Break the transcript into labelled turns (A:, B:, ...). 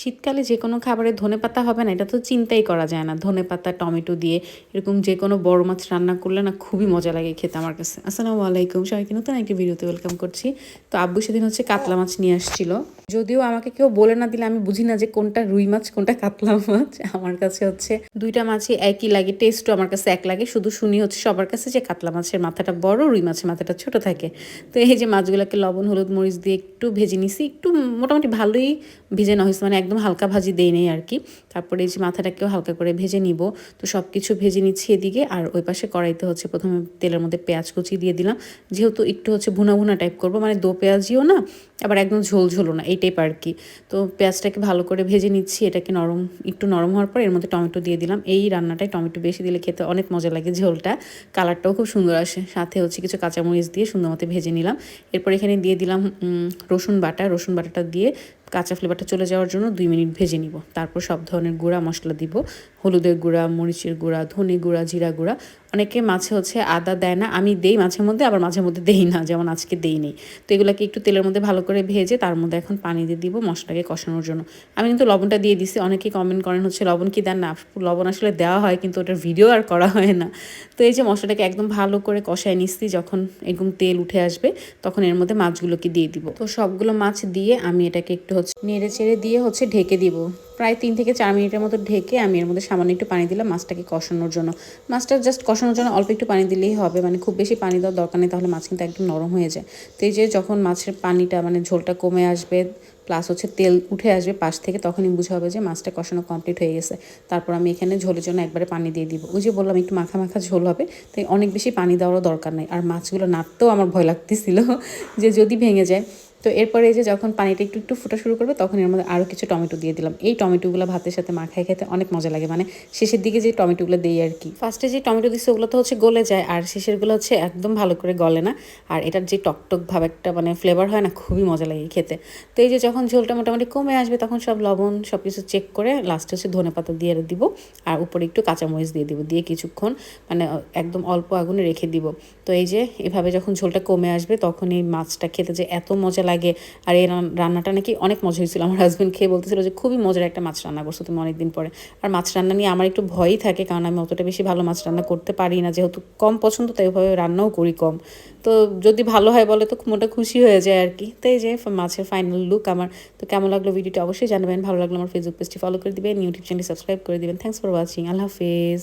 A: শীতকালে যে কোনো খাবারে ধনেপাতা হবে না এটা তো চিন্তাই করা যায় না। ধনেপাতা, টমেটো দিয়ে এরকম যে কোনো বড় মাছ রান্না করলে না খুবই মজা লাগে খেতে আমার কাছে। আসসালামু আলাইকুম, সবাইকে নতুন একটি ভিডিওতে ওয়েলকাম করছি। তো আব্বু সেদিন হচ্ছে কাতলা মাছ নিয়ে আসছিল। যদিও আমাকে কেউ বলে না দিলে আমি বুঝি না যে কোনটা রুই মাছ কোনটা কাতলা মাছ। আমার কাছে হচ্ছে দুইটা মাছই একই লাগে, টেস্টও আমার কাছে এক লাগে। শুধু শুনি হচ্ছে সবার কাছে যে কাতলা মাছের মাথাটা বড়, রুই মাছের মাথাটা ছোট থাকে। তো এই যে মাছগুলোকে লবণ হলুদ মরিচ দিয়ে একটু ভেজে নিছি, একটু মোটামুটি ভালোই ভেজে নেওয়া হয়েছে, মানে একদম হালকা ভাজি দেই নেই আর কি। তারপরে এই যে মাথাটাকেও হালকা করে ভেজে নিব। তো সব কিছু ভেজে নিচ্ছি এদিকে, আর ওই পাশে কড়াইতে হচ্ছে প্রথমে তেলের মধ্যে পেঁয়াজ কুচি দিয়ে দিলাম। যেহেতু একটু হচ্ছে ভুনা ভুনা টাইপ করবো, মানে দো পেঁয়াজিও না আবার একদম ঝোল ঝোলও না, এই টাইপ আর কি। তো পেঁয়াজটাকে ভালো করে ভেজে নিচ্ছি, এটাকে একটু নরম হওয়ার পর এর মধ্যে টমেটো দিয়ে দিলাম। এই রান্নাটায় টমেটো বেশি দিলে খেতে অনেক মজা লাগে, ঝোলটা কালারটাও খুব সুন্দর আসে। সাথে হচ্ছে কিছু কাঁচামরিচ দিয়ে সুন্দর মতো ভেজে নিলাম। এরপর এখানে দিয়ে দিলাম রসুন বাটাটা দিয়ে কাঁচা ফ্লেভারটা চলে যাওয়ার জন্য 2 মিনিট ভেজে নিব। তারপর সব ধরনের গুঁড়া মশলা দিব, হলুদের গুঁড়া, মরিচের গুঁড়া, ধনে গুঁড়া, জিরা গুঁড়া। অনেকে মাছে হচ্ছে আদা দেয় না, আমি দেই মাঝে মধ্যে, আবার মাঝে মধ্যে দেই না, যেমন আজকে দেই নেই। তো এগুলোকে একটু তেলের মধ্যে ভালো করে ভেজে তার মধ্যে এখন পানি দিয়ে দিব মশলাকে কষানোর জন্য। আমি কিন্তু লবণটা দিয়ে দিছি। অনেকেই কমেন্ট করেন হচ্ছে লবণ কি দেন না, লবণ আসলে দেওয়া হয় কিন্তু ওটার ভিডিও আর করা হয় না। তো এই যে মশলাটাকে একদম ভালো করে কষায় নিচ্ছি, যখন এরকম তেল উঠে আসবে তখন এর মধ্যে মাছগুলোকে দিয়ে দিব। তো সবগুলো মাছ দিয়ে আমি এটাকে একটু হচ্ছে নেড়ে চেড়ে দিয়ে হচ্ছে ঢেকে দিব। প্রায় 3 থেকে 4 মিনিটের মতো ঢেকে আমি এর মধ্যে সামান্য একটু পানি দিলাম মাছটাকে কষানোর জন্য। মাছটা জাস্ট কষানোর জন্য অল্প একটু পানি দিলেই হবে, মানে খুব বেশি পানি দেওয়ার দরকার নেই, তাহলে মাছ কিন্তু একদম নরম হয়ে যায়। তো এই যে যখন মাছের পানিটা মানে ঝোলটা কমে আসবে প্লাস হচ্ছে তেল উঠে আসবে পাশ থেকে, তখনই বুঝা হবে যে মাছটা কষানো কমপ্লিট হয়ে গেছে। তারপর আমি এখানে ঝোলের জন্য একবারে পানি দিয়ে দিব। ওই যে বললাম একটু মাখা মাখা ঝোল হবে, তাই অনেক বেশি পানি দেওয়ারও দরকার নেই। আর মাছগুলো নাড়তেও আমার ভয় লাগতেছিল যে যদি ভেঙে যায়। তো এরপরে এই যে যখন পানিটা একটু একটু ফোটা শুরু করবে তখন এর মধ্যে আরও কিছু টমেটো দিয়ে দিলাম। এই টমেটোগুলো ভাতের সাথে মাখায় খেতে অনেক মজা লাগে, মানে শেষের দিকে যে টমেটোগুলো দিই আর কি। ফার্স্টে যে টমেটো দিচ্ছে ওগুলো তো হচ্ছে গলে যায়, আর শেষেরগুলো হচ্ছে একদম ভালো করে গলে না। আর এটার যে টকটক ভাব একটা মানে ফ্লেভার হয় না, খুবই মজা লাগে খেতে। তো এই যে যখন ঝোলটা মোটামুটি কমে আসবে তখন সব লবণ সব কিছু চেক করে লাস্টে হচ্ছে ধনেপাতা দিয়ে দিব, আর উপরে একটু কাঁচামরিচ দিয়ে দিব, দিয়ে কিছুক্ষণ মানে একদম অল্প আগুনে রেখে দিব। তো এই যে এভাবে যখন ঝোলটা কমে আসবে তখন এই মাছটা খেতে যে এত মজা লাগে। আর এই রান্নাটা নাকি অনেক মজা হয়েছিল, আমার হাজব্যান্ড খেয়ে বলতেছিল যে খুবই মজার একটা মাছ রান্না করছো তুমি অনেকদিন পরে। আর মাছ রান্না নিয়ে আমার একটু ভয়ই থাকে, কারণ আমি অতটা বেশি ভালো মাছ রান্না করতে পারি না, যেহেতু কম পছন্দ তাই ওইভাবে রান্নাও করি কম। তো যদি ভালো হয় বলে তো মনটা খুশি হয়ে যায় আর কি। তো এই যে মাছের ফাইনাল লুক আমার। তো কেমন লাগলো ভিডিওটা অবশ্যই জানাবেন, ভালো লাগলো আমার ফেসবুক পেজটি ফলো করে দিবেন, ইউটিউব চ্যানেলটি সাবস্ক্রাইব করে দিবেন। থ্যাংকস ফর ওয়াচিং, আল্লাহ হাফেজ।